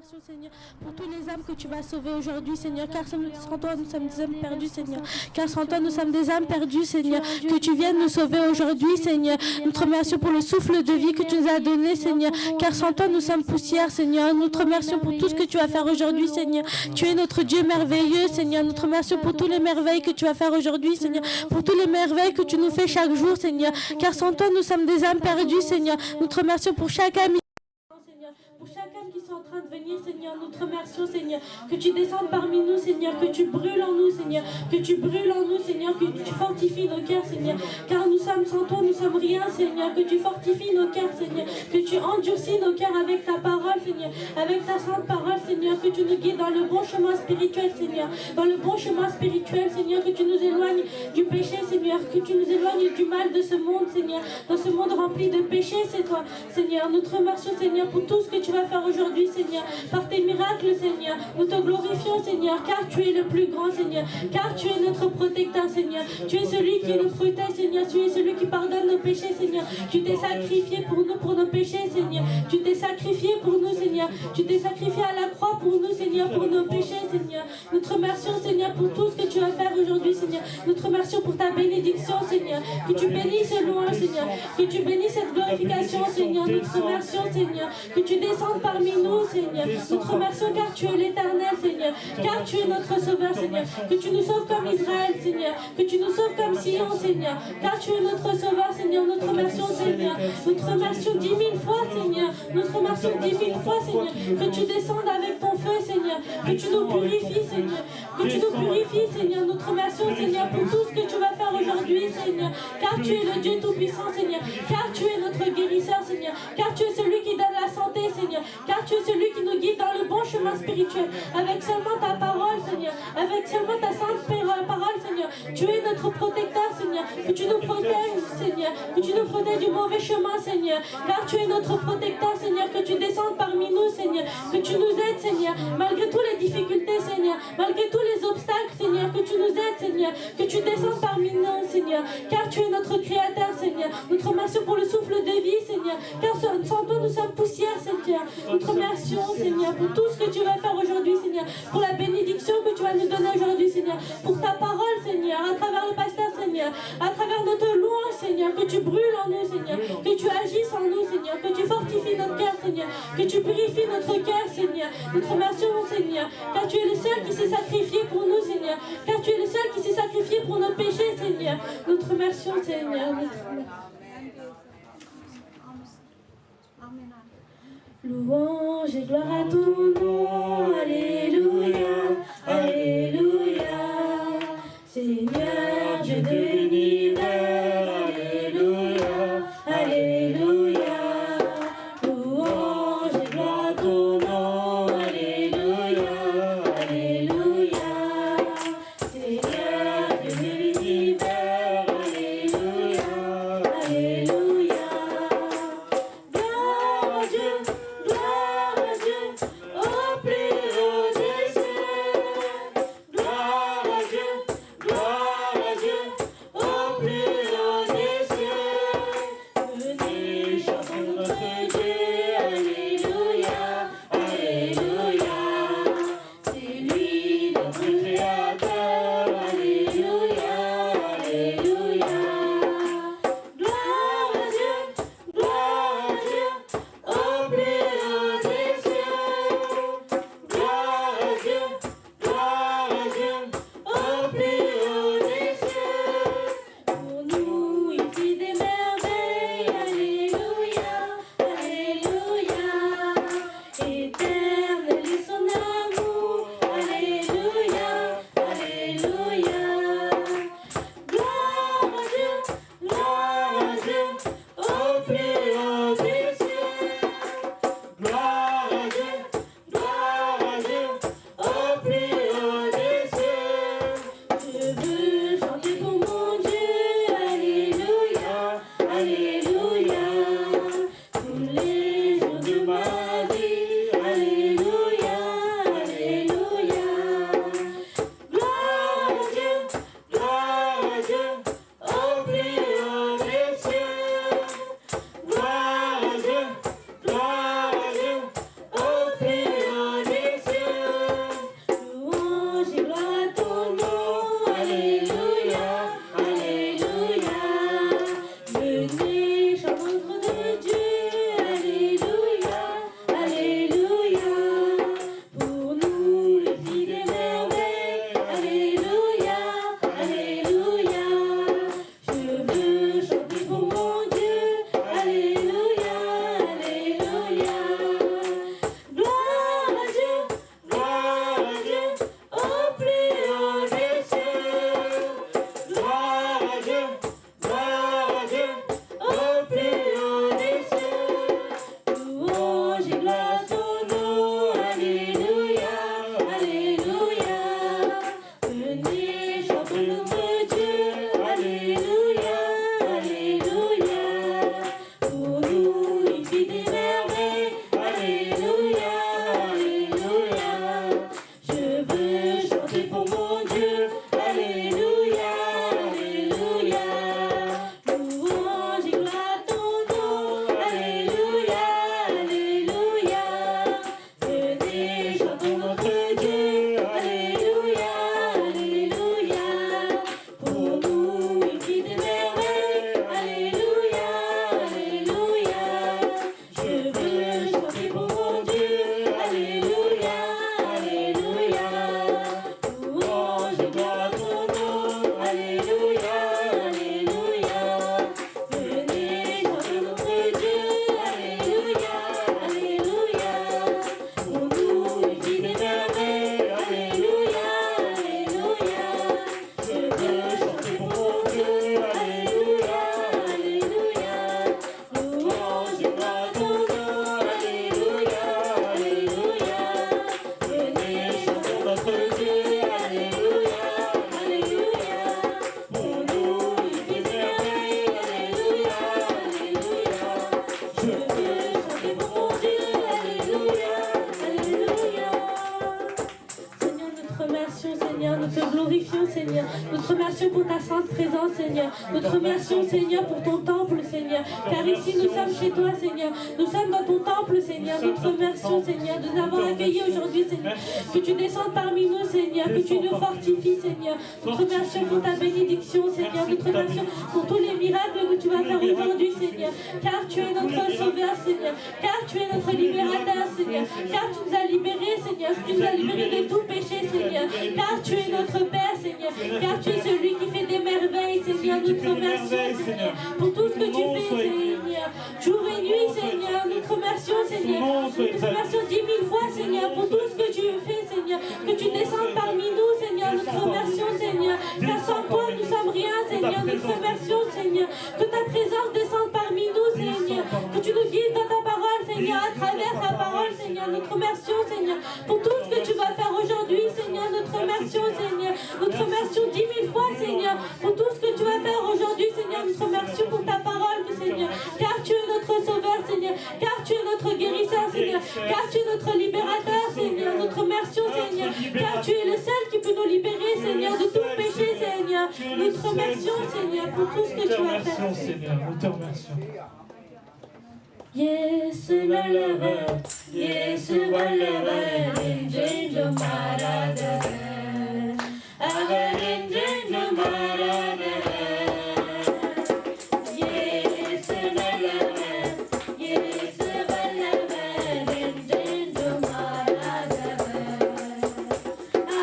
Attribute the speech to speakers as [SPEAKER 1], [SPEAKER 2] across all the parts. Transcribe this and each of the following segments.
[SPEAKER 1] merci, Seigneur, pour tous les âmes que tu vas sauver aujourd'hui, Seigneur, car sans toi, nous sommes des âmes perdues, Seigneur. Car sans toi, nous sommes des âmes perdues, Seigneur. Que tu viennes nous sauver aujourd'hui, Seigneur. Nous te remercions pour le souffle de vie que tu nous as donné, Seigneur. Car sans toi, nous sommes poussière, Seigneur. Nous te remercions pour tout ce que tu vas faire aujourd'hui, Seigneur. Tu es notre Dieu merveilleux, Seigneur. Nous te remercions pour tous les merveilles que tu vas faire aujourd'hui, Seigneur. Pour tous les merveilles que tu nous fais chaque jour, Seigneur. Car sans toi, nous sommes des âmes perdues, Seigneur. Nous te remercions pour chaque âme. Pour chaque âme qui sont en train de venir, Seigneur, nous te remercions, Seigneur, que tu descendes parmi nous, Seigneur, que tu brûles en nous, Seigneur, que tu brûles en nous, Seigneur, que tu fortifies nos cœurs, Seigneur, car nous sommes sans toi, nous sommes rien, Seigneur, que tu fortifies nos cœurs, Seigneur, que tu endurcis nos cœurs avec ta parole, Seigneur, avec ta sainte parole, Seigneur, que tu nous guides dans le bon chemin spirituel, Seigneur, dans le bon chemin spirituel, Seigneur, que tu nous éloignes du péché, Seigneur, que tu nous éloignes du mal de ce monde, Seigneur, dans ce monde rempli de péché, c'est toi, Seigneur, nous te remercions, Seigneur, pour tout ce que tu vas faire aujourd'hui, Seigneur, par tes miracles, Seigneur. Nous te glorifions, Seigneur, car tu es le plus grand, Seigneur, car tu es notre protecteur, Seigneur. Tu es celui qui nous protège, Seigneur. Tu es celui qui pardonne nos péchés, Seigneur. Tu t'es sacrifié pour nous, pour nos péchés, Seigneur. Tu t'es sacrifié pour nous, Seigneur. Tu t'es sacrifié à la croix pour nous, Seigneur, pour nos péchés, Seigneur. Nous te remercions, Seigneur, pour tout ce que tu vas faire aujourd'hui, Seigneur. Nous te remercions pour ta bénédiction, Seigneur. Que tu bénisses ce louange, Seigneur. Que tu bénisses cette glorification, Seigneur. Nous te remercions, Seigneur. Que tu descendes parmi nous, Seigneur. Nous te remercions car tu es l'éternel, Seigneur. Car tu es notre sauveur, Seigneur. Que tu nous sauves comme Israël, Seigneur. Que tu nous sauves comme Sion, Seigneur. Car tu es notre sauveur, Seigneur. Nous te remercions, Seigneur. Nous te remercions 10 000 fois, Seigneur. Nous te remercions 10 000 fois, Seigneur. Que tu descendes avec ton feu, Seigneur. Que tu nous purifies, Seigneur. Que tu nous purifies, Seigneur. Nous te remercions, Seigneur, pour tout ce que tu vas faire aujourd'hui, Seigneur. Car tu es le Dieu Tout-Puissant, Seigneur. Car tu es notre guérisseur, Seigneur. Car tu es celui qui donne la santé, Seigneur. Car tu es celui qui nous guide dans le bon chemin spirituel. Avec seulement ta parole, Seigneur. Avec seulement ta sainte parole, Seigneur. Tu es notre protecteur, Seigneur. Que tu nous protèges, Seigneur. Que tu nous protèges du mauvais chemin, Seigneur. Car tu es notre protecteur, Seigneur. Que tu descendes parmi nous, Seigneur. Que tu nous aides, Seigneur. Malgré toutes les difficultés, Seigneur. Malgré tous les obstacles, Seigneur. Que tu nous aides, Seigneur. Que tu descendes parmi nous, Seigneur. Car tu es notre créateur, Seigneur. Nous te remercions pour le souffle de vie, Seigneur. Car sans toi, nous sommes poussière, Seigneur. Nous te remercions, Seigneur, pour tout ce que tu vas faire aujourd'hui, Seigneur. Pour la bénédiction que tu vas nous donner aujourd'hui, Seigneur. Pour ta parole, Seigneur. À travers le pasteur, Seigneur. À travers notre louange, Seigneur. Que tu brûles en nous, Seigneur. Que tu agisses en nous, Seigneur. Que tu fortifies notre cœur, Seigneur. Que tu purifies notre cœur, Seigneur. Nous te remercions, Seigneur. Car tu es le seul qui s'est sacrifié pour nous, Seigneur. Car tu es le seul qui s'est sacrifié pour nos péchés, Seigneur. Nous te remercions, Seigneur. Louange et gloire à ton nom, alléluia, alléluia. Seigneur, Dieu de l'univers, alléluia, alléluia. Louange et gloire à ton nom, alléluia, alléluia. Seigneur, Dieu de l'univers, alléluia, alléluia. Gloire à Dieu. Oh glorifions, Seigneur. Nous te remercions pour ta sainte présence, Seigneur. Nous te remercions, Seigneur, pour ton temple, Seigneur. Car ici, nous sommes chez toi, Seigneur. Nous sommes dans ton temple, Seigneur. Nous te remercions, Seigneur, de nous avoir accueillis aujourd'hui, Seigneur. Que tu descendes parmi nous, Seigneur. Que tu nous fortifies, Seigneur. Nous te remercions pour ta bénédiction, Seigneur. Nous te remercions pour tous les miracles que tu vas faire aujourd'hui, Seigneur. Car tu es notre sauveur, Seigneur. Car tu es notre libérateur, Seigneur. Car tu nous as libérés, Seigneur. Tu nous as libérés de tout péché, Seigneur. Car tu es notre Père, Seigneur. Car tu es celui qui fait des merveilles, Seigneur. Nous te remercions, Seigneur, pour tout ce que tu fais, Seigneur. Jour et nuit, Seigneur. Nous te remercions, Seigneur. Nous te remercions 10 000 fois, Seigneur, pour tout ce que tu fais, Seigneur. Que tu descendes parmi nous, Seigneur. Nous te remercions, Seigneur. Car sans toi, nous sommes rien, Seigneur. Nous te remercions, Seigneur. Que ta présence descende parmi nous, Seigneur. Que tu nous guides dans ta parole, Seigneur, à travers ta parole, Seigneur. Nous te remercions, Seigneur, pour tout ce que tu vas faire aujourd'hui, Seigneur. Nous te remercions, Seigneur. Nous te remercions 10 000 fois, Seigneur, pour tout ce que tu vas faire aujourd'hui, Seigneur. Nous te remercions pour ta parole, Seigneur. Car tu es notre sauveur, Seigneur. Car tu es notre guérisseur, Seigneur. Car tu es notre libérateur, Seigneur. Nous te remercions, Seigneur. Car tu es le seul qui peut nous libérer, Seigneur, de tout péché, Seigneur. Nous te remercions, Seigneur, pour tout ce que tu vas faire,
[SPEAKER 2] Seigneur. Nous te remercions.
[SPEAKER 1] Yesu நல்லவர் இயேசு வல்லவர் என்றென்றும் மாறாதவர் அவர் என்றென்றும் மாறாதவர் இயேசு நல்லவர் இயேசு வல்லவர் என்றென்றும் மாறாதவர்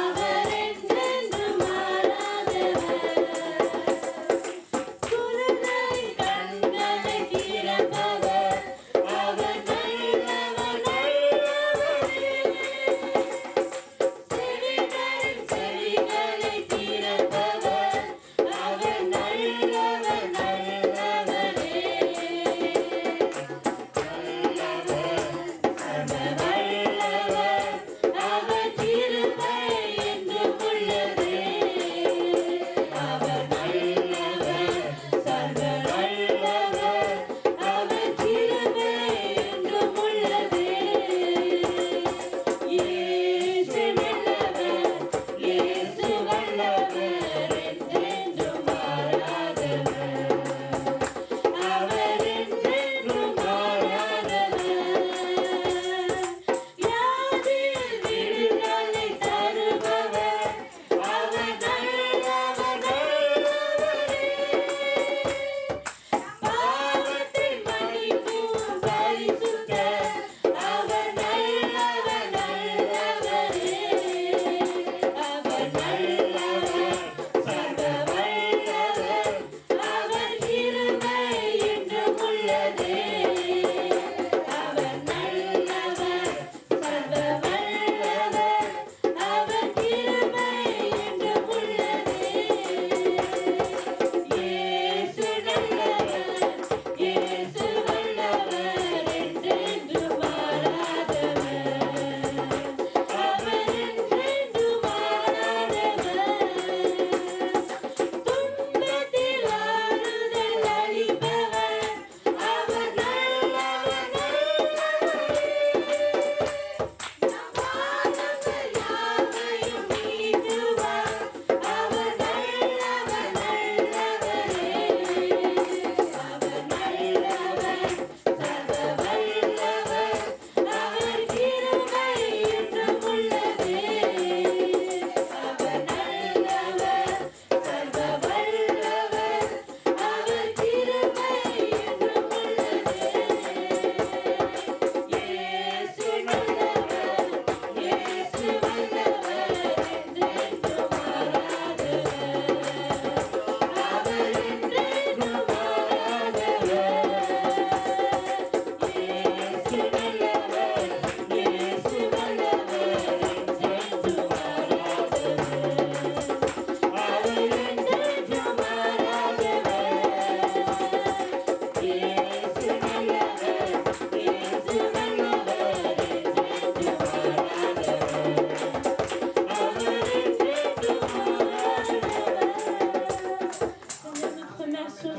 [SPEAKER 1] அவர் என்றென்றும் மாறாதவர் குருடை கண்களை திறப்பவர்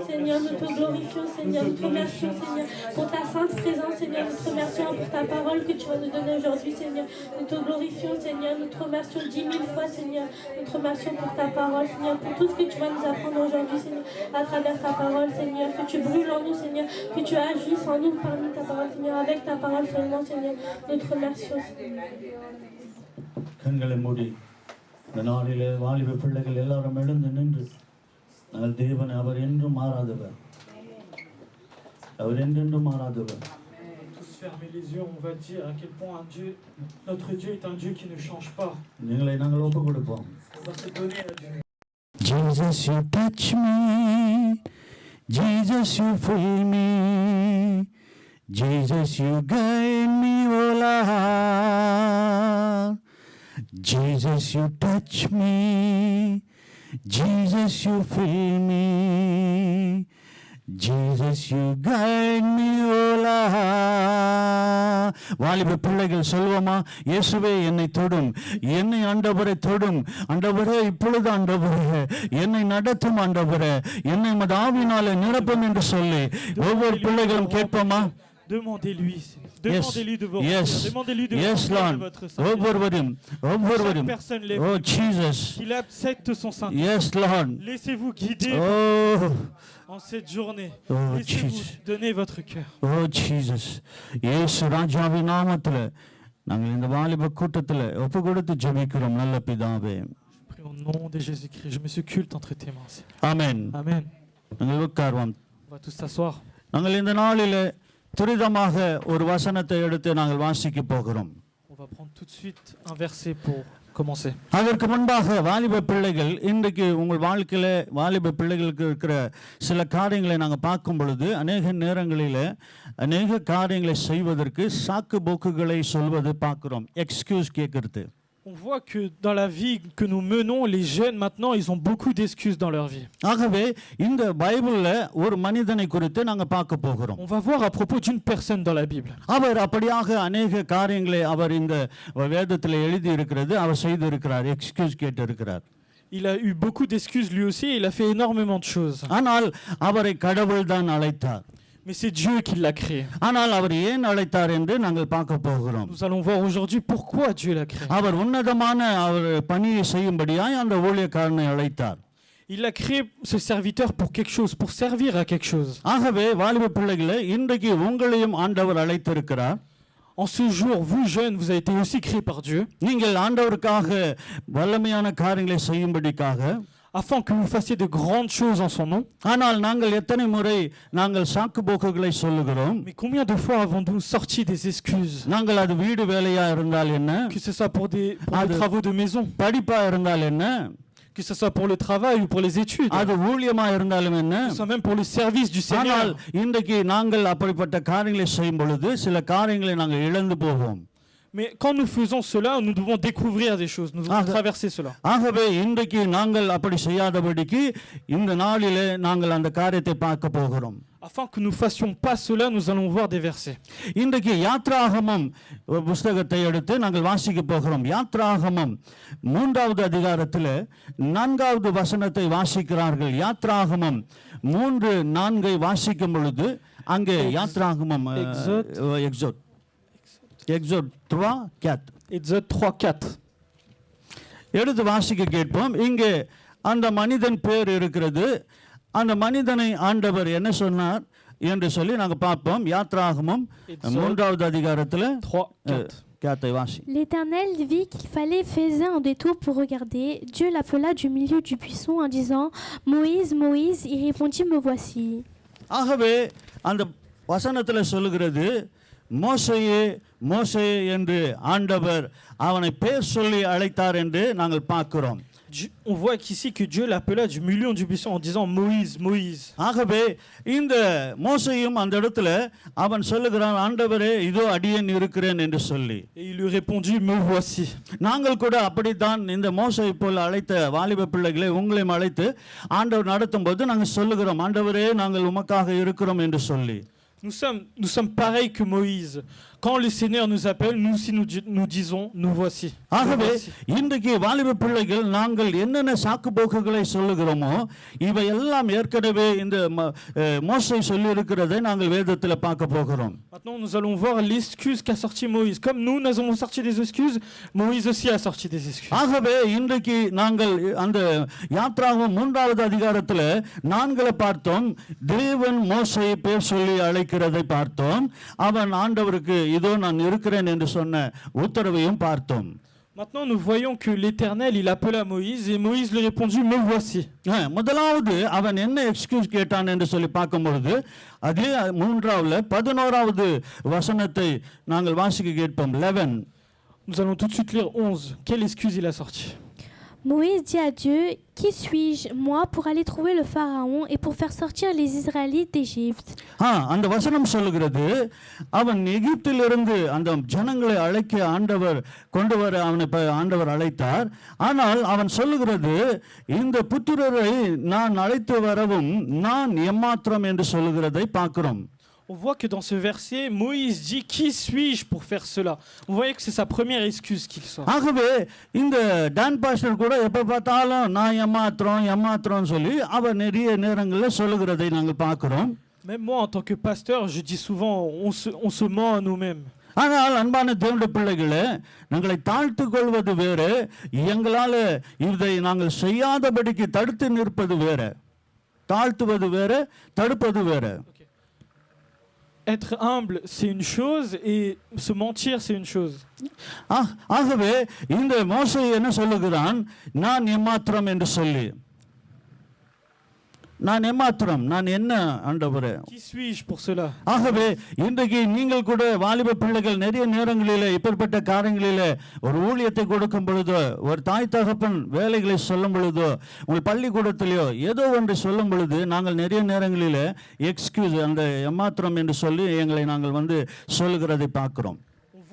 [SPEAKER 1] Seigneur, nous te glorifions, Seigneur, nous te remercions, Seigneur, pour ta sainte présence, Seigneur. Seigneur. Nous te remercions pour ta parole que tu vas nous donner aujourd'hui, Seigneur. Nous te glorifions, Seigneur. Nous te remercions 10 000 fois, Seigneur. Nous te remercions pour ta parole, Seigneur, pour tout ce que tu vas nous apprendre aujourd'hui, Seigneur, à travers ta parole, Seigneur. Que tu brûles en nous, Seigneur. Que tu agisses en nous parmi ta parole, Seigneur. Avec ta parole seulement, Seigneur. Nous te remercions, Seigneur.
[SPEAKER 2] கண்களை மூடி இந்த நாளிலே வாலிப பிள்ளைகள் எல்லாரும் எழுந்து நின்று நாங்கள் தேவன் அவர் என்றும் மாறாதவர் அவர் என்றென்றும் மாறாதவர்
[SPEAKER 3] Tous fermer les yeux, on va dire à quel point notre Dieu est un Dieu qui ne change pas.
[SPEAKER 2] எங்களை நாங்கள் ஒப்பு கொடுப்போம்.
[SPEAKER 3] On va se donner à Dieu.
[SPEAKER 2] Jesus, you touch me. Jesus, you fill me. Jesus, you guide me, oh Lord. Jesus, you touch me. Jesus, you fill me. Jesus, you guide me, oh Lord. வாலிப பிள்ளைகள் சொல்வோமா, இயேசுவே என்னை தொடும், என்னை ஆண்டவரே தொடும், ஆண்டவரே இப்பொழுது ஆண்டவரே என்னை நடத்தும், ஆண்டவரே என்னை உமது ஆவியினாலே நிரப்பும் என்று சொல்லி ஒவ்வொரு பிள்ளைகளும் கேட்போமா?
[SPEAKER 3] Demandez-lui. Demandez-lui de vous
[SPEAKER 2] yes,
[SPEAKER 3] demandez-lui de
[SPEAKER 2] yes, Lord.
[SPEAKER 3] votre Saint-Esprit.
[SPEAKER 2] Chaque
[SPEAKER 3] personne
[SPEAKER 2] oh Jesus,
[SPEAKER 3] qu'il accepte son Saint-Esprit.
[SPEAKER 2] yes, Lord.
[SPEAKER 3] Laissez-vous guider en cette journée. Laissez-vous donner votre cœur.
[SPEAKER 2] Oh Jesus, இயேசு ராஜாவின் நாமத்திலே நாங்கள் இந்த வாலிப கூட்டத்திலே ஒப்பு கொடுத்து ஜெபிக்கிறோம் நல்ல பிதாவே.
[SPEAKER 3] Prie au nom de Jésus-Christ. Je mets ce culte entre tes mains.
[SPEAKER 2] Amen.
[SPEAKER 3] Amen.
[SPEAKER 2] நாங்கள் உட்கார்வோம்.
[SPEAKER 3] On va tous s'asseoir.
[SPEAKER 2] நாங்கள் இந்த நாளிலே துரிதமாக ஒரு வசனத்தை எடுத்து நாங்கள் வாசிக்க போகிறோம்.
[SPEAKER 3] On va prendre tout de suite un verset pour commencer.
[SPEAKER 2] அதற்கு முன்பாக வாலிப பிள்ளைகள் இன்றைக்கு உங்கள் வாழ்க்கையில வாலிப பிள்ளைகளுக்கு இருக்கிற சில காரியங்களை நாங்கள் பார்க்கும் பொழுது அநேக நேரங்களில் அநேக காரியங்களை செய்வதற்கு சாக்கு போக்குகளை சொல்வது பார்க்கிறோம். எக்ஸ்கியூஸ் கேட்கறது.
[SPEAKER 3] On voit que dans la vie que nous menons, les jeunes maintenant, ils ont beaucoup d'excuses dans leur vie.
[SPEAKER 2] ஆகவே இந்த பைபிள்ல ஒரு மனிதனை குறித்து நாங்க பார்க்க போகிறோம்.
[SPEAKER 3] On va voir à propos d'une personne dans la Bible.
[SPEAKER 2] அவர் அப்படியாக அநேக காரியங்களை அவர் இந்த வேதத்தில் எழுதி இருக்கிறது, அவர் செய்து இருக்கிறார், எக்ஸ்கியூஸ் கேட்டு இருக்கிறார்.
[SPEAKER 3] Il a eu beaucoup d'excuses lui aussi, et il a fait énormément de choses.
[SPEAKER 2] ஆனால் அவரை கடவுள் தான் அழைத்தார்.
[SPEAKER 3] Mais c'est Dieu qui l'a créé.
[SPEAKER 2] ஆனால் அவர் ஏன் அழைத்தார் என்று நாங்கள் பார்க்க போகிறோம்.
[SPEAKER 3] Nous allons voir aujourd'hui pourquoi Dieu l'a créé.
[SPEAKER 2] அவர் உன்னதமான அவர் பணியை செய்யும்படியாய் அந்த ஊழியக்காரனை அழைத்தார்.
[SPEAKER 3] Il a créé ce serviteur pour quelque chose, pour servir à quelque chose.
[SPEAKER 2] ஆகவே வாலிப பிள்ளைகளே, இன்றைக்கு உங்களையும் ஆண்டவர் அழைத்திருக்கிறார்.
[SPEAKER 3] En ce jour, vous jeunes, vous avez été aussi créés par Dieu.
[SPEAKER 2] நீங்கள் ஆண்டவருக்காக வல்லமையான காரியங்களை செய்யும்படிக்காக,
[SPEAKER 3] afin que vous fassiez de grandes choses en son nom.
[SPEAKER 2] ஆனால் நாங்கள் எத்தனை முறை நாங்கள் சாக்கு போக்குகளை சொல்லுகிறோம்.
[SPEAKER 3] Mais combien de fois avons-nous sorti des excuses?
[SPEAKER 2] நாங்கள் அது வீடு வேலையா இருந்தால் என்ன,
[SPEAKER 3] que ce soit pour des travaux de maison,
[SPEAKER 2] படிப்பா இருந்தால் என்ன,
[SPEAKER 3] que ce soit pour le travail ou pour les études,
[SPEAKER 2] அது ஊழியமா இருந்தாலும் என்ன,
[SPEAKER 3] que ce soit même pour le service du Seigneur.
[SPEAKER 2] ஆனால் இன்றைக்கு நாங்கள் அப்படிப்பட்ட காரியங்களை செய்யும் பொழுது சில காரியங்களை நாங்கள் இழந்து போவோம்.
[SPEAKER 3] Mais quand nous faisons cela, nous devons découvrir des choses, nous devons traverser cela.
[SPEAKER 2] ஆகவே இன்றைக்கு நாங்கள் அப்படி செய்யாதபடிக்கு இந்த நாளிலே நாங்கள் அந்த காரியத்தை பார்க்க போகிறோம்.
[SPEAKER 3] Afin que nous fassions pas cela, nous allons voir des versets.
[SPEAKER 2] இன்றைக்கு யாத்ராகமம் புத்தகத்தை எடுத்து நாங்கள் வாசிக்க போகிறோம். யாத்ராகமம் 3வது அதிகாரத்தில் 4வது வசனத்தை வாசிக்கிறார்கள். யாத்ராகமம் 3:4 வாசிக்கும் பொழுது அங்கே யாத்ராகமம் Exode 3:4.
[SPEAKER 3] Exode 3:4.
[SPEAKER 2] எடுத்து வாசிக்க கேட்போம். இங்கே அந்த மனிதன் பேர் இருக்கிறது. அந்த மனிதனை ஆண்டவர் என்ன சொன்னார் என்று சொல்லி நாங்கள் பார்ப்போம். யாத்ராகமம் 3வது அதிகாரத்தில் 3:4 வாசி.
[SPEAKER 4] L'Éternel vit qu'il fallait faire un détour pour regarder. Dieu l'appela du milieu du buisson en disant Moïse, Moïse, il répondit me voici.
[SPEAKER 2] ஆகவே அந்த வசனத்தில் சொல்லுகிறது மோசேயே மோசேயே என்று ஆண்டவர் அவனை பேர் சொல்லி அழைத்தார் என்று நாங்கள் பார்க்கிறோம்.
[SPEAKER 3] On voit qu'ici que Dieu l'appela du milieu du buisson en disant Moïse, Moïse.
[SPEAKER 2] ஆகவே இந்த மோசேயும் அந்த இடத்துல அவன் சொல்லுகிறான் ஆண்டவரே இதோ அடியேன் இருக்கிறேன் என்று சொல்லி.
[SPEAKER 3] Et il lui répondit me voici.
[SPEAKER 2] நாங்கள் கூட அப்படித்தான் இந்த மோசேயை போல அழைத்த வாலிப பிள்ளைகளை உங்களையும் அழைத்து ஆண்டவர் நடத்தும் போது நாங்கள் சொல்லுகிறோம் ஆண்டவரே நாங்கள் உமக்காக இருக்கிறோம் என்று சொல்லி.
[SPEAKER 3] Nous sommes pareils que Moïse. quand le Seigneur nous appelle, nous aussi nous disons, nous voici. Nous
[SPEAKER 2] ஆகவே
[SPEAKER 3] voici.
[SPEAKER 2] இன்றைக்கு வாலிப பிள்ளைகள் நாங்கள் என்னென்ன சாக்கு போக்குகளை சொல்லுகிறோமோ இவை எல்லாம் ஏற்கனவே இந்த மோசே சொல்லி இருக்கிறதை நாங்கள் வேதத்தில் பார்க்க போகிறோம்.
[SPEAKER 3] Maintenant, nous allons voir l'excuse qu'a sorti Moïse. Comme nous avons sorti des excuses, Moïse aussi a sorti des excuses.
[SPEAKER 2] ஆகவே இன்றைக்கு நாங்கள் அந்த யாத்ராகமம் 3வது அதிகாரத்தில் 4 பார்த்தோம். தேவன் மோசேயை பேர் சொல்லி அழைக்கிறதை பார்த்தோம். அவன் ஆண்டவருக்கு இதோ நான் இருக்கிறேன் என்று சொன்ன உத்தரவையும் பார்த்தோம்.
[SPEAKER 3] Maintenant, nous voyons que l'Éternel, il appela Moïse et Moïse lui répondit, me voici.
[SPEAKER 2] முதலாவது அவன் என்ன எக்ஸ்கியூஸ் கேட்டான் என்று சொல்லி பார்க்கும்பொழுது அதே 3வது 11வது வசனத்தை நாங்கள் வாசிக்க கேட்போம். 11.
[SPEAKER 3] Nous allons tout de suite lire 11. Quelle excuse il a sorti?
[SPEAKER 4] Moïse dit à Dieu, qui suis-je, moi, pour aller trouver le Pharaon et pour faire sortir les Israélites d'Égypte?
[SPEAKER 2] அந்த வசனம் சொல்லுகிறது, அவன் எகிப்திலிருந்து அந்த ஜனங்களை அழைக்க ஆண்டவர் கொண்டு வர அவனை ஆண்டவர் அழைத்தார். ஆனால் அவன் சொல்லுகிறது, இந்த புத்திரரை நான் அழைத்து வரவும் நான் எம்மாத்திரம் என்று சொல்லுகிறதை பார்க்கிறோம்.
[SPEAKER 3] On voit que dans ce verset, Moïse dit, qui suis-je pour faire cela? Vous voyez que c'est sa première excuse qu'il sort.
[SPEAKER 2] ஆகவே இந்த டான் பாஸ்டர் கூட எப்ப பார்த்தாலும் நான் எம்மாத்திரம் சொல்லி அவர் நிறைய நேரங்களில் சொல்லுகிறதை நாங்கள் பார்க்கிறோம்.
[SPEAKER 3] Même moi, en tant que pasteur, je dis souvent, on se ment à nous-mêmes.
[SPEAKER 2] ஆனால் அன்பான தேவனுடைய பிள்ளைகளே, நாங்களை தாழ்த்து கொள்வது வேறு, எங்களால் இதை நாங்கள் செய்யாதபடிக்கு தடுத்து நிற்பது வேறு. தாழ்த்துவது வேறு, தடுப்பது வேறு.
[SPEAKER 3] Être humble, c'est une chose, et se mentir, c'est une chose.
[SPEAKER 2] ஆகவே இந்த மோசே என்ன சொல்லுகிறான், நான் எம்மாத்திரம் என்று சொல்லி. நான் எம்மாத்திரம், நான் என்ன ஆண்டவரே?
[SPEAKER 3] Qui suis-je pour cela?
[SPEAKER 2] ஆகவே இன்றைக்கு நீங்கள் கூட வாலிப பிள்ளைகள் நிறைய நேரங்களிலே இப்படிப்பட்ட காரியங்களிலே ஒரு ஊழியத்தை கொடுக்கும் பொழுதோ, ஒரு தாய் தகப்பன் வேலைகளை சொல்லும் பொழுதோ, உங்கள் பள்ளிக்கூடத்திலேயோ ஏதோ ஒன்று சொல்லும் பொழுது நாங்கள் நிறைய நேரங்களிலே எக்ஸ்கியூஸ், அந்த எம்மாத்திரம் என்று சொல்லி எங்களை நாங்கள் சொல்லுகிறதை பார்க்கிறோம்.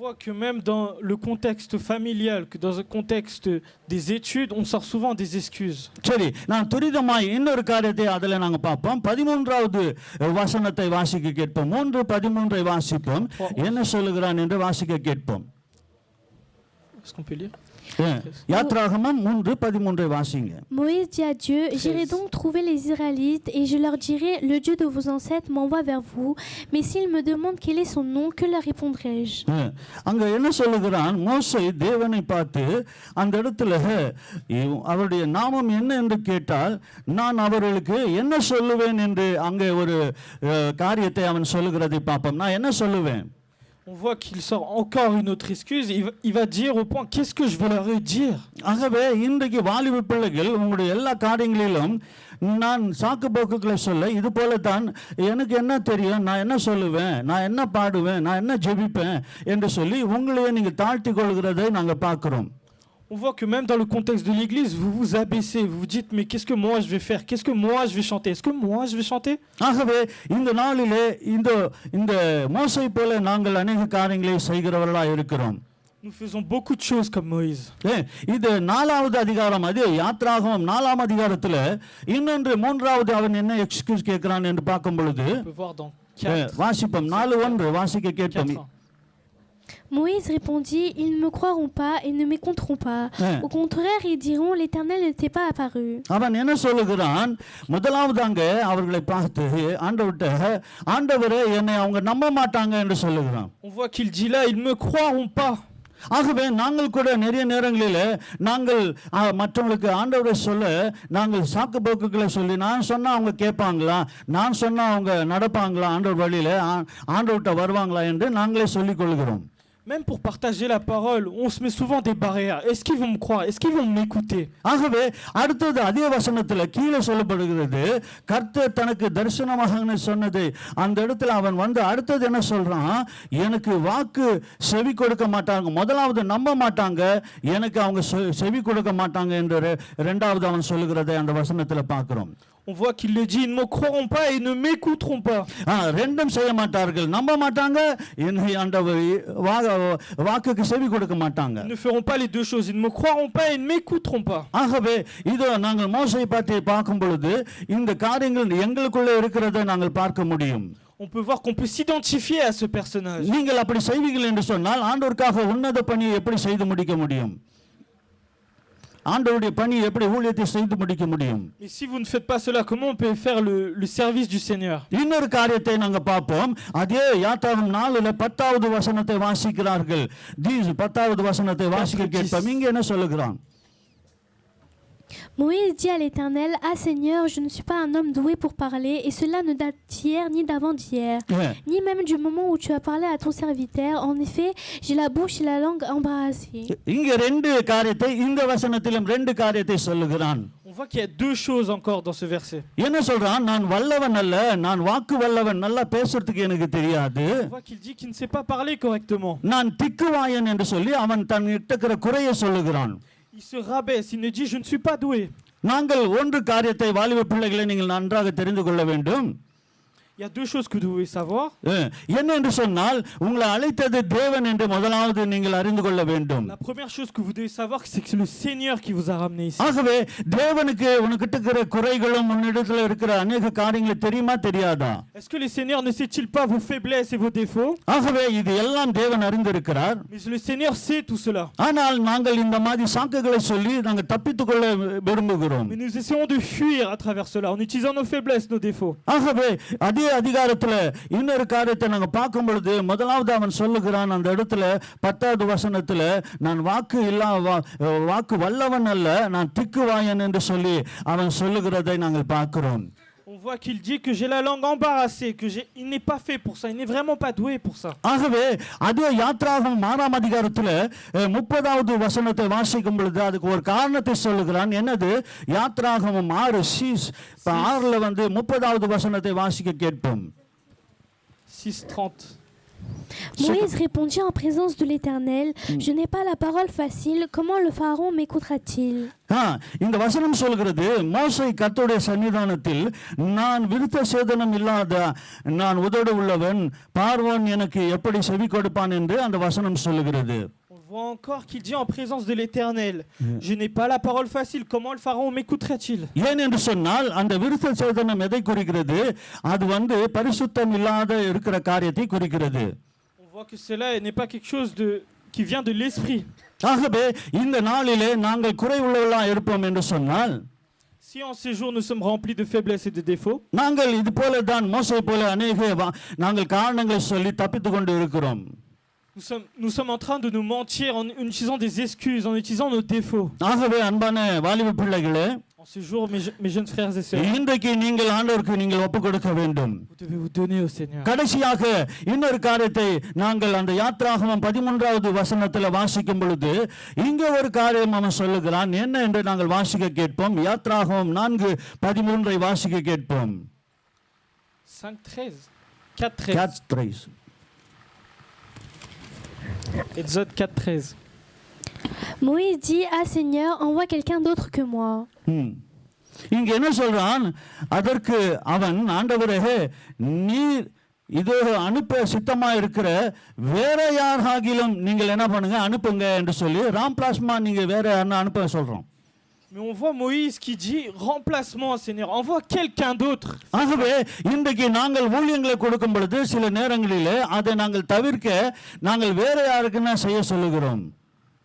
[SPEAKER 3] On voit que même dans le contexte familial, que dans un contexte des études, on sort souvent des excuses.
[SPEAKER 2] சரி, நான் துரிதமாய் இன்னொரு காரியத்தை அதில் நாங்கள் பார்ப்போம். 13வது வசனத்தை வாசிக்க கேட்போம். 3:13 வாசிப்போம். என்ன சொல்லுகிறான் என்று வாசிக்க கேட்போம்.
[SPEAKER 3] Est-ce qu'on peut lire?
[SPEAKER 2] யாத்ராகமம் 3:13 வாசிங்க.
[SPEAKER 4] Moïse dit à Dieu, j'irai donc trouver les Israélites et je leur dirai, le Dieu de vos ancêtres m'envoie vers vous, mais s'ils me demandent quel est son nom, que leur répondrai-je?
[SPEAKER 2] அங்க என்ன சொல்லுகிறான், மோசே தேவனை பார்த்து அந்த இடத்துல அவருடைய நாமம் என்ன என்று கேட்டால் நான் அவர்களுக்கு என்ன சொல்லுவேன் என்று அங்கே ஒரு காரியத்தை அவன் சொல்லுகிறதை பார்ப்போம். நான் என்ன சொல்லுவேன்?
[SPEAKER 3] On voit qu'il sort encore une autre excuse. Il va dire au point, qu'est-ce que je vais leur dire?
[SPEAKER 2] ஆகவே இன்றைக்கு வாலிப பிள்ளைகள் உங்களுடைய எல்லா காரியங்களிலும் நான் சாக்கு போக்குகளை சொல்ல, இது போல தான் எனக்கு என்ன தெரியும், நான் என்ன சொல்லுவேன், நான் என்ன பாடுவேன், நான் என்ன ஜெபிப்பேன் என்று சொல்லி உங்களையே நீங்கள் தாழ்த்தி கொள்கிறதை நாங்கள் பார்க்கிறோம்.
[SPEAKER 3] On voit que même dans le contexte de l'église, vous vous abaissez, vous vous dites, mais qu'est-ce que moi je vais faire? Qu'est-ce que moi je vais chanter? Est-ce que moi je vais chanter?
[SPEAKER 2] ஆகவே இந்த நாளிலே இந்த மோசே போல நாங்கள் அநேக காரியங்களை செய்கிறவர்களாக இருக்கிறோம்.
[SPEAKER 3] Nous faisons beaucoup de choses comme Moïse.
[SPEAKER 2] இது 4வது அதிகாரம், அதே யாத்ராகமம் 4ஆம் அதிகாரத்தில் இன்னொன்று 3வது அவன் என்ன எக்ஸ்கியூஸ் கேட்கிறான் என்று பார்க்கும் பொழுது
[SPEAKER 3] On peut voir dans 4.
[SPEAKER 2] வாசிப்போம். 4:1 வாசிக்க கேட்போம்.
[SPEAKER 4] Moïse répondit, ils ne me croiront pas et ne m'écouteront pas. Au contraire, ils diront, l'Éternel ne t'est pas apparu.
[SPEAKER 2] அவன் என்ன சொல்லுகிறான், முதலாவதாங்க அவர்களை பார்த்து ஆண்டவரே என்னை அவங்க நம்ப மாட்டாங்க என்று சொல்லுகிறான்.
[SPEAKER 3] On voit qu'il dit là, ils ne me croiront pas.
[SPEAKER 2] ஆகவே நாங்கள் கூட நிறைய நேரங்களில் நாங்கள் மற்றவங்களுக்கு ஆண்டவரை சொல்ல நாங்கள் சாக்கு போக்குகளை சொல்லி நான் சொன்னால் அவங்க கேட்பாங்களா, நான் சொன்னால் அவங்க நடப்பாங்களா, ஆண்டவர் வழியில் ஆண்டவர்கிட்ட வருவாங்களா என்று நாங்களே சொல்லிக் கொள்கிறோம்.
[SPEAKER 3] Même pour partager la parole, on se met souvent des barrières. Est-ce qu'ils vont me croire? Est-ce qu'ils vont m'écouter?
[SPEAKER 2] ஆகவே அடுத்தது அதே வசனத்தில் கீழே சொல்லப்படுகிறது, கர்த்தர் தனக்கு தரிசனமாக சொன்னதை அந்த இடத்துல அவன் அடுத்தது என்ன சொல்றான், எனக்கு வாக்கு செவி கொடுக்க மாட்டாங்க, முதலாவது நம்ப மாட்டாங்க, எனக்கு அவங்க செவி கொடுக்க மாட்டாங்க என்று 2வது அவன் சொல்லுகிறதை அந்த வசனத்தில் பார்க்கிறோம்.
[SPEAKER 3] On voit qu'il le dit, ils ne me croiront pas et ne m'écouteront pas.
[SPEAKER 2] ரெண்டும் செய்ய மாட்டார்கள், நம்ப மாட்டாங்க, என்னை ஆண்டவர் வாக்குக்கு செவி கொடுக்க மாட்டாங்க.
[SPEAKER 3] Ils ne feront pas les deux choses, ils ne me croiront pas et ne m'écouteront pas.
[SPEAKER 2] ஆகவே இதோ நாங்கள் மோசேயை பற்றி பார்க்கும் பொழுது இந்த காரியங்கள் எங்களுக்குள்ளே இருக்கிறதை நாங்கள் பார்க்க முடியும்.
[SPEAKER 3] on peut voir qu'on peut s'identifier à ce personnage.
[SPEAKER 2] நீங்கள் அப்படி செய்வீர்கள் என்று சொன்னால் ஆண்டவருக்காக உன்னத பணியை எப்படி செய்து முடிக்க முடியும்? ஆண்டவருடைய பணியை எப்படி ஊழியத்தை செய்து முடிக்க முடியும்?
[SPEAKER 3] Mais si vous ne faites pas cela, comment on peut faire le service du Seigneur?
[SPEAKER 2] இன்னொரு காரியத்தை நாங்க பார்ப்போம். அதே யாத்ராகமம் 4ல 10வது வசனத்தை வாசிக்கிறார்கள். 10வது வசனத்தை வாசிக்க கேட்போம். இங்க என்ன சொல்லுகிறான்?
[SPEAKER 4] Moïse dit à l'Éternel, « Ah Seigneur, je ne suis pas un homme doué pour parler, et cela ne date d'hier ni d'avant-d'hier, ni même du moment où tu as parlé à ton serviteur. En effet, j'ai la bouche et la langue embarrassées. »
[SPEAKER 2] இங்க ரெண்டு காரியத்தை இந்த வசனத்திலும் ரெண்டு காரியத்தை சொல்லுகிறான்.
[SPEAKER 3] On voit qu'il y a deux choses encore dans ce verset.
[SPEAKER 2] என்ன சொல்றான்? நான் வல்லவன் அல்ல, நான் வாக்கு வல்லவன், நல்லா பேசுறதுக்கு எனக்கு தெரியாது.
[SPEAKER 3] On voit qu'il dit qu'il ne sait pas parler correctement.
[SPEAKER 2] நான் திக்குவாயன் என்று சொல்லி அவன் தன் இருக்கிற குறையை சொல்லுகிறான்.
[SPEAKER 3] Il se rabaisse, il ne dit je ne suis pas doué.
[SPEAKER 2] நாங்கள் ஒன்று காரியத்தை வாலிப பிள்ளைகளை நீங்கள் நன்றாக தெரிந்து கொள்ள வேண்டும்.
[SPEAKER 3] Il y a deux choses que vous devez savoir.
[SPEAKER 2] என்ன என்று சொன்னால் உங்களை அழைத்தது தேவன் என்று முதலாவது நீங்கள் அறிந்து கொள்ள வேண்டும்.
[SPEAKER 3] La première chose que vous devez savoir, c'est que c'est le Seigneur qui vous a ramené ici.
[SPEAKER 2] ஆகவே தேவனுக்கு உனக்கிட்ட இருக்கிற குறைகளும் உன்னிடத்தில் இருக்கிற अनेक காரியங்களை தெரியுமா தெரியாதா?
[SPEAKER 3] Est-ce que le Seigneur ne sait-il pas vos faiblesses et vos défauts?
[SPEAKER 2] ஆகவே இது எல்லாம் தேவன் அறிந்திருக்கிறார்.
[SPEAKER 3] Mais le Seigneur sait tout cela.
[SPEAKER 2] ஆனால் நாங்கள் இந்த மாதிரி சாக்குகளை சொல்லி நாங்கள் தப்பித்துக் கொள்ள விரும்புகிறோம்.
[SPEAKER 3] Mais nous essayons de fuir à travers cela en utilisant nos faiblesses, nos défauts.
[SPEAKER 2] ஆகவே அதே அதிகாரத்துல இன்னொரு காரியத்தை நாங்க பார்க்கும் பொழுது முதலாவது அவன் சொல்லுகிறான் அந்த இடத்துல 10வது வசனத்துல நான் வாக்கு வல்லவன் அல்ல நான் திக்குவாயன் என்று சொல்லி அவன் சொல்லுகிறதை நாங்கள் பார்க்கிறோம்.
[SPEAKER 3] On voit qu'il dit que j'ai la langue embarrassée, il n'est pas fait pour ça, il n'est vraiment pas doué pour ça.
[SPEAKER 2] ஆகவே அதே யாத்ராகமம் 6ஆம் அதிகாரத்துல 30வது வசனத்தை வாசிக்கும் பொழுது அதுக்கு ஒரு காரணத்தை சொல்லுகிறான். என்னது? யாத்ராகமம் 6:6ல 30வது வசனத்தை வாசிக்க கேட்போம்.
[SPEAKER 3] 6:30.
[SPEAKER 4] Moïse répondit en présence de l'Éternel, « Je n'ai pas la parole facile, comment le Pharaon m'écoutera-t-il »
[SPEAKER 2] இந்த வசனம் சொல்கிறது மோசே கர்த்தருடைய சன்னிதானத்தில் நான் விருத்த சேதனம் இல்லாத நான் உதடு உள்ளவன் பார்வோன் எனக்கு எப்படி செவி கொடுப்பான் என்று அந்த வசனம் சொல்லுகிறது.
[SPEAKER 3] On voit encore qu'il dit en présence de l'Éternel, je n'ai pas la parole facile, comment le Pharaon m'écouterait-il?
[SPEAKER 2] ஏன் என்று சொன்னால் அந்த விருத்த சேதனம் எதை குறிக்கிறது? அது பரிசுத்தம் இல்லாத இருக்கிற காரியத்தை குறிக்கிறது.
[SPEAKER 3] On voit que cela n'est pas quelque chose qui vient de l'esprit.
[SPEAKER 2] ஆகவே இந்த நாளிலே நாங்கள் குறை உள்ளவர்களாக இருப்போம் என்று சொன்னால்
[SPEAKER 3] Si en ces jours nous sommes remplis de faiblesses et de défauts,
[SPEAKER 2] நாங்கள் இது போல தான் மோசே போல நாங்கள் காரணங்களை சொல்லி தப்பித்துக் கொண்டு இருக்கிறோம்.
[SPEAKER 3] nous sommes en train de nous mentir en utilisant des excuses, en utilisant nos défauts.
[SPEAKER 2] ஆகவே அன்பான வாலிப பிள்ளைகளே,
[SPEAKER 3] En ce jour, mes jeunes frères et sœurs,
[SPEAKER 2] இன்றைக்கு நீங்கள் ஆண்டவருக்கு நீங்கள் ஒப்புக் கொடுக்க வேண்டும்.
[SPEAKER 3] vous devez vous donner au Seigneur.
[SPEAKER 2] கடைசியாக இன்னொரு காரியத்தை நாங்கள் அந்த யாத்ராகமம் 13வது வசனத்தில் வாசிக்கும் பொழுது இங்கே ஒரு காரியம் அவன் சொல்லுகிறான். என்ன என்று நாங்கள் வாசிக்க கேட்போம். யாத்ராகமம் 4:13 வாசிக்க கேட்போம்.
[SPEAKER 3] 5:13. 4:13. Exode 4:13.
[SPEAKER 4] Moïse dit, « Ah Seigneur, envoie quelqu'un d'autre que moi. »
[SPEAKER 2] இங்க என்ன சொல்றான்? அதற்கு அவன் ஆண்டவரே நீர் இதோ அனுப்ப சித்தமா இருக்கிற வேற யாராகிலும் நீங்கள் என்ன பண்ணுங்க அனுப்புங்க என்று சொல்லி ராம்பிளாஸ்மா நீங்க வேற யாரா அனுப்ப சொல்றோம்.
[SPEAKER 3] Mais on voit Moïse qui dit remplacement, Seigneur, envoie quelqu'un d'autre.
[SPEAKER 2] ஆகவே இன்றைக்கு நாங்கள் ஊழியங்களை கொடுக்கும் பொழுது சில நேரங்களிலே அதை நாங்கள் தவிர்க்க நாங்கள் வேற யாருக்குன்னா செய்ய சொல்லுகிறோம்.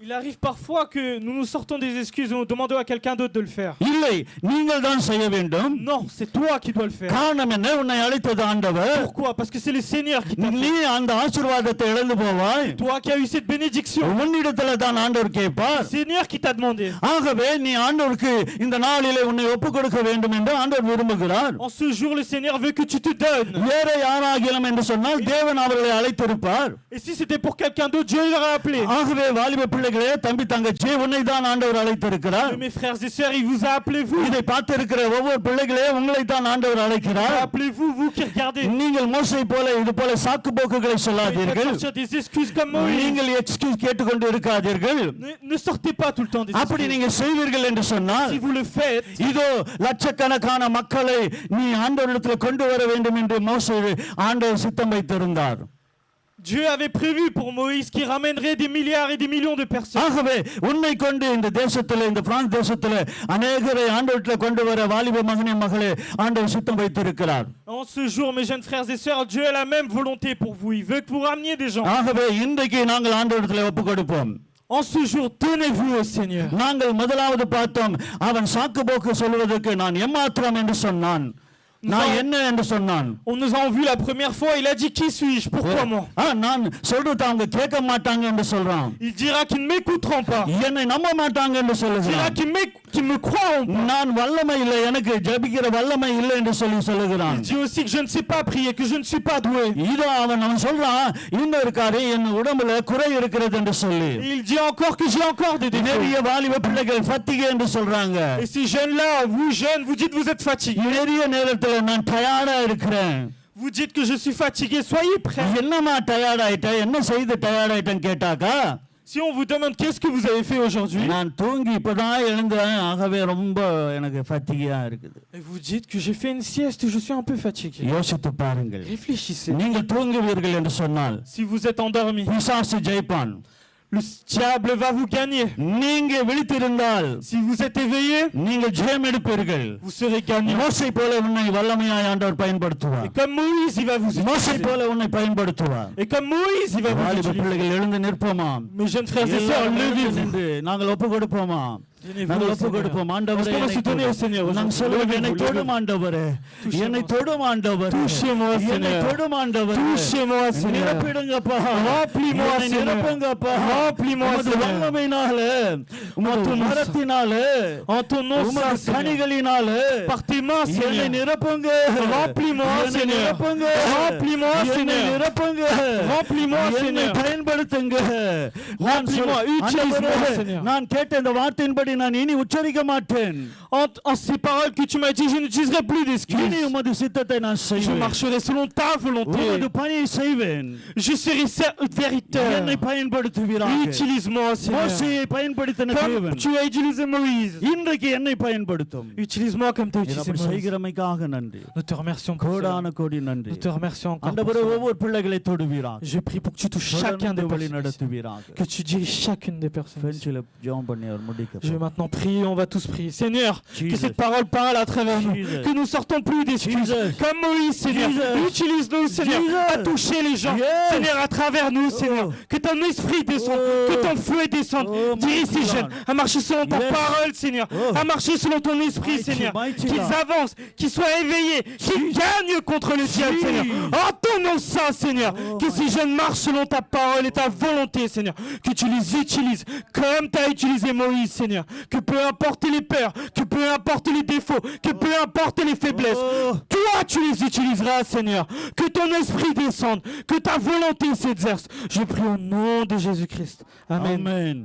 [SPEAKER 3] Il arrive parfois que nous nous sortons des excuses et nous demandons à quelqu'un d'autre de le faire.
[SPEAKER 2] இல்லை, நீங்கள் தான் செய்ய வேண்டும்.
[SPEAKER 3] Non, c'est toi qui dois le faire.
[SPEAKER 2] காரணம் என்ன? உன்னை அழைத்தது ஆண்டவர்.
[SPEAKER 3] Pourquoi? Parce que c'est le Seigneur qui t'a
[SPEAKER 2] நீ
[SPEAKER 3] fait.
[SPEAKER 2] அந்த ஆசீர்வாதத்தை இழந்து போவாய்.
[SPEAKER 3] Toi qui as eu cette bénédiction.
[SPEAKER 2] உன்னிடத்துல தான் ஆண்டவர் கேட்பார்.
[SPEAKER 3] C'est le Seigneur qui t'a demandé.
[SPEAKER 2] ஆகவே நீ ஆண்டவருக்கு இந்த நாளிலே உன்னை ஒப்புக் கொடுக்க வேண்டும் என்று ஆண்டவர் விரும்புகிறார்.
[SPEAKER 3] En ce jour, le Seigneur veut que tu te donnes.
[SPEAKER 2] வேற யாராகிலும் என்று சொன்னால் தேவன் அவர்களை அழைத்திருப்பார்.
[SPEAKER 3] Et si c'était pour quelqu'un d'autre, Dieu l'aurait appelé.
[SPEAKER 2] ஆகவே வாலிப பிள்ளைகளே, தம்பி தங்கச்சி, உன்னை தான் ஆண்டவர் அழைத்திருக்கிறார்.
[SPEAKER 3] Mes frères et sœurs, il vous a appelé vous.
[SPEAKER 2] இதை பார்த்திருக்கிற ஒவ்வொரு பிள்ளைகளே, உங்களை தான் ஆண்டவர் அழைக்கிறார்.
[SPEAKER 3] Appelez-vous, vous qui regardez.
[SPEAKER 2] நீங்கள் மோசே போல இது போல சாக்கு போக்குகளை சொல்லாதீர்கள்.
[SPEAKER 3] Sortir des excuses comme Moïse.
[SPEAKER 2] நீங்கள் எக்ஸ்கியூஸ் கேட்டுக்கொண்டு இருக்காதீர்கள்.
[SPEAKER 3] Ne sortez pas tout le temps des
[SPEAKER 2] அப்படி
[SPEAKER 3] excuses.
[SPEAKER 2] நீங்க செய்வீர்கள் என்று சொன்னால்
[SPEAKER 3] Si vous le faites,
[SPEAKER 2] இதோ லட்சக்கணக்கான மக்களை நீ ஆண்டவரிடத்தில் கொண்டு வர வேண்டும் என்று மோசே ஆண்டவர் சித்தம் வைத்திருந்தார்.
[SPEAKER 3] Dieu avait prévu pour Moïse qu'il ramènerait des milliards et des millions de personnes.
[SPEAKER 2] ஆகவே உன்னை கொண்டு இந்த தேசத்திலே இந்த பிரான்ஸ் தேசத்திலே அநேகரை ஆண்டவரிடத்தில் கொண்டு வர வாலிப மகனே மகளே ஆண்டவர் சித்தம் வைத்திருக்கிறார்.
[SPEAKER 3] En ce jour, mes jeunes frères et sœurs, Dieu a la même volonté pour vous. Il veut que vous rameniez des gens.
[SPEAKER 2] ஆகவே இன்றைக்கு நாங்கள் ஆண்டவரிடத்தில் ஒப்பு கொடுப்போம்.
[SPEAKER 3] En ce jour, donnez-vous au Seigneur.
[SPEAKER 2] நாங்கள் முதலாவது பார்த்தோம், அவன் சாக்குபோக்கு சொல்வதற்கு நான் எம்மாத்திரம் என்று சொன்னான். நான் என்ன என்று சொன்னான்.
[SPEAKER 3] On nous a vu la première fois, il a dit qui suis-je, pourquoi moi?
[SPEAKER 2] நான் சொல்றது அவங்க கேட்க மாட்டாங்க என்று சொல்றான்.
[SPEAKER 3] Il dira qu'ils ne m'écouteront pas.
[SPEAKER 2] என்னை நம்ப மாட்டாங்க என்று
[SPEAKER 3] Il
[SPEAKER 2] சொல்லுகிறான்.
[SPEAKER 3] dira qu'ils me croiront pas.
[SPEAKER 2] நான் வல்லமை இல்லை, எனக்கு ஜெபிக்கிற வல்லமை இல்லை என்று சொல்லுகிறான்.
[SPEAKER 3] Il dit aussi que je ne sais pas prier, que je ne suis pas doué.
[SPEAKER 2] இதோ அவன் சொல்றான், இன்னொரு காரியம் என் உடம்புல குறை இருக்கிறது என்று சொல்லி.
[SPEAKER 3] Il dit encore que j'ai encore des défauts.
[SPEAKER 2] நிறைய வாலிப பிள்ளைகள் ஃபத்திகே என்று சொல்றாங்க.
[SPEAKER 3] Et ces jeunes-là, vous jeunes, vous dites que vous êtes fatigués.
[SPEAKER 2] நிறைய நேரத்துல நான் டயர்டா இருக்கிறேன்.
[SPEAKER 3] Vous dites que je suis fatigué, soyez prêts.
[SPEAKER 2] என்னமா டயர்ட் ஆயிட்ட, என்ன செய்து டயர்ட் ஆயிட்டேன்னு கேட்டாக்கா,
[SPEAKER 3] Si on vous demande qu'est-ce que vous avez fait aujourd'hui,
[SPEAKER 2] நான் தூங்கி இப்பதான் எழுந்தேன், ஆகவே ரொம்ப எனக்கு ஃபத்திகா இருக்குது.
[SPEAKER 3] et vous dites que j'ai fait une sieste, je suis un peu fatigué.
[SPEAKER 2] யோசித்து பாருங்கள்.
[SPEAKER 3] Réfléchissez.
[SPEAKER 2] நீங்கள் தூங்குவீர்கள் என்று சொன்னால்
[SPEAKER 3] Si vous êtes endormi,
[SPEAKER 2] பிசாசு ஜெயிப்பான்.
[SPEAKER 3] le diable va vous gagner.
[SPEAKER 2] நீங்க விழித்திருந்தால்
[SPEAKER 3] Si vous êtes éveillé,
[SPEAKER 2] நீங்கள் ஜெயம் எடுப்பீர்கள்.
[SPEAKER 3] vous serez gagnant.
[SPEAKER 2] மோசே போல உன்னை வல்லமையாய் ஆண்டவர் பயன்படுத்துவார்.
[SPEAKER 3] Et comme Moïse, il va vous
[SPEAKER 2] மோசே
[SPEAKER 3] utiliser.
[SPEAKER 2] போல உன்னை பயன்படுத்துவார்.
[SPEAKER 3] Et comme Moïse, il va vous
[SPEAKER 2] வாலிப
[SPEAKER 3] utiliser.
[SPEAKER 2] பிள்ளைகள் எழுந்து நிற்போமா?
[SPEAKER 3] Mes jeunes frères et sœurs,
[SPEAKER 2] எல்லாரும் எழுந்து
[SPEAKER 3] levez-vous.
[SPEAKER 2] நின்று நாங்கள் ஒப்பு கொடுப்போமா? நாங்கள் ஒப்பு கொடுப்போம். ஆண்டவரே,
[SPEAKER 3] Est-ce qu'on va se donner au Seigneur
[SPEAKER 2] நான்
[SPEAKER 3] aujourd'hui?
[SPEAKER 2] சொல்லுவேன், என்னை
[SPEAKER 3] Levez-vous,
[SPEAKER 2] தொடும் ஆண்டவரே,
[SPEAKER 3] Touchez-moi.
[SPEAKER 2] என்னை தொடும் ஆண்டவரே,
[SPEAKER 3] Touchez-moi,
[SPEAKER 2] என்னை
[SPEAKER 3] Seigneur.
[SPEAKER 2] தொடும் ஆண்டவரே,
[SPEAKER 3] Touchez-moi, Seigneur.
[SPEAKER 2] நிரப்பிடுங்கப்பா,
[SPEAKER 3] Remplis-moi,
[SPEAKER 2] என்னை
[SPEAKER 3] Seigneur.
[SPEAKER 2] நிரப்புங்கப்பா,
[SPEAKER 3] Remplis-moi,
[SPEAKER 2] உமது
[SPEAKER 3] Seigneur.
[SPEAKER 2] வல்லமையினாலே, உமது
[SPEAKER 3] ton nom
[SPEAKER 2] மரத்தினாலே,
[SPEAKER 3] En ton nom
[SPEAKER 2] உமது
[SPEAKER 3] saint, Seigneur.
[SPEAKER 2] கனிகளினாலே
[SPEAKER 3] Par tes mains,
[SPEAKER 2] என்னை
[SPEAKER 3] Seigneur.
[SPEAKER 2] நிரப்புங்க,
[SPEAKER 3] Remplis-moi,
[SPEAKER 2] என்னை
[SPEAKER 3] Seigneur.
[SPEAKER 2] நிரப்புங்க,
[SPEAKER 3] Remplis-moi,
[SPEAKER 2] என்னை
[SPEAKER 3] Seigneur.
[SPEAKER 2] நிரப்புங்க,
[SPEAKER 3] Remplis-moi,
[SPEAKER 2] என்னை
[SPEAKER 3] Seigneur.
[SPEAKER 2] பயன்படுத்துங்க.
[SPEAKER 3] Remplis-moi, utilise-moi,
[SPEAKER 2] ஆண்டவரே,
[SPEAKER 3] Seigneur.
[SPEAKER 2] நான் கேட்ட இந்த வார்த்தையின்படி நான் இனி உச்சரிக்க மாட்டேன்.
[SPEAKER 3] En ces paroles que tu m'as dit, je n'utiliserai plus
[SPEAKER 2] இனி
[SPEAKER 3] d'excuses.
[SPEAKER 2] உமது சித்தத்தை நான்
[SPEAKER 3] Je
[SPEAKER 2] செய்வேன்.
[SPEAKER 3] marcherai selon ta volonté.
[SPEAKER 2] உமது பணியை செய்வேன்.
[SPEAKER 3] Je serai vériteur.
[SPEAKER 2] என்னை பயன்படுத்துவீராக.
[SPEAKER 3] Utilise-moi, Seigneur.
[SPEAKER 2] மோசேயை பயன்படுத்தின
[SPEAKER 3] Comme
[SPEAKER 2] தேவன்
[SPEAKER 3] tu as utilisé Moïse.
[SPEAKER 2] இன்றைக்கு என்னை பயன்படுத்தும்.
[SPEAKER 3] Utilise-moi comme tu as
[SPEAKER 2] இதை
[SPEAKER 3] utilisé
[SPEAKER 2] அப்படி
[SPEAKER 3] Moïse.
[SPEAKER 2] செய்கிறமைக்காக நன்றி.
[SPEAKER 3] Nous te remercions pour cela.
[SPEAKER 2] கோடான கோடி நன்றி.
[SPEAKER 3] Nous te remercions encore pour
[SPEAKER 2] ஆண்டவரே,
[SPEAKER 3] cela.
[SPEAKER 2] ஒவ்வொரு பிள்ளைகளை தொடுவீராக.
[SPEAKER 3] Je prie pour que tu touches chacun des
[SPEAKER 2] தொடர்ந்து வழி
[SPEAKER 3] personnes.
[SPEAKER 2] நடத்துவீராக.
[SPEAKER 3] Que tu diriges chacune des personnes.
[SPEAKER 2] பெஞ்சில ஜெபம் பண்ணி அவர் முடிக்க.
[SPEAKER 3] Je vais maintenant prier, on va tous prier. Seigneur, que
[SPEAKER 2] Jesus.
[SPEAKER 3] cette parole parle à travers nous.
[SPEAKER 2] Jesus.
[SPEAKER 3] Que nous sortons plus d'excuses.
[SPEAKER 2] Jesus.
[SPEAKER 3] Comme Moïse, Seigneur.
[SPEAKER 2] Jesus.
[SPEAKER 3] Utilise-nous, Seigneur,
[SPEAKER 2] Jesus.
[SPEAKER 3] à toucher les gens.
[SPEAKER 2] Yes.
[SPEAKER 3] Seigneur, à travers nous, Seigneur. Que ton esprit descende.
[SPEAKER 2] Oh.
[SPEAKER 3] Que ton feu descende.
[SPEAKER 2] Oh,
[SPEAKER 3] Dirige ces
[SPEAKER 2] mighty
[SPEAKER 3] jeunes
[SPEAKER 2] God.
[SPEAKER 3] à marcher selon ta
[SPEAKER 2] Yes.
[SPEAKER 3] parole, Seigneur.
[SPEAKER 2] Oh.
[SPEAKER 3] À marcher selon ton esprit,
[SPEAKER 2] Mighty,
[SPEAKER 3] Seigneur.
[SPEAKER 2] mighty
[SPEAKER 3] Qu'ils
[SPEAKER 2] God.
[SPEAKER 3] avancent, qu'ils soient éveillés, qu'ils gagnent contre le diable,
[SPEAKER 2] Jesus.
[SPEAKER 3] Seigneur. En ton nom saint, Seigneur.
[SPEAKER 2] Oh,
[SPEAKER 3] Que ces jeunes marchent selon ta parole et ta volonté, Seigneur. Que tu les utilises comme tu as utilisé Moïse, Seigneur. Que peu importe les peurs, que peu importe les défauts, que peu importe les faiblesses,
[SPEAKER 2] Oh.
[SPEAKER 3] toi tu les utiliseras, Seigneur. Que ton esprit descende, que ta volonté s'exerce. Je prie au nom de Jésus-Christ. Amen.
[SPEAKER 2] Amen.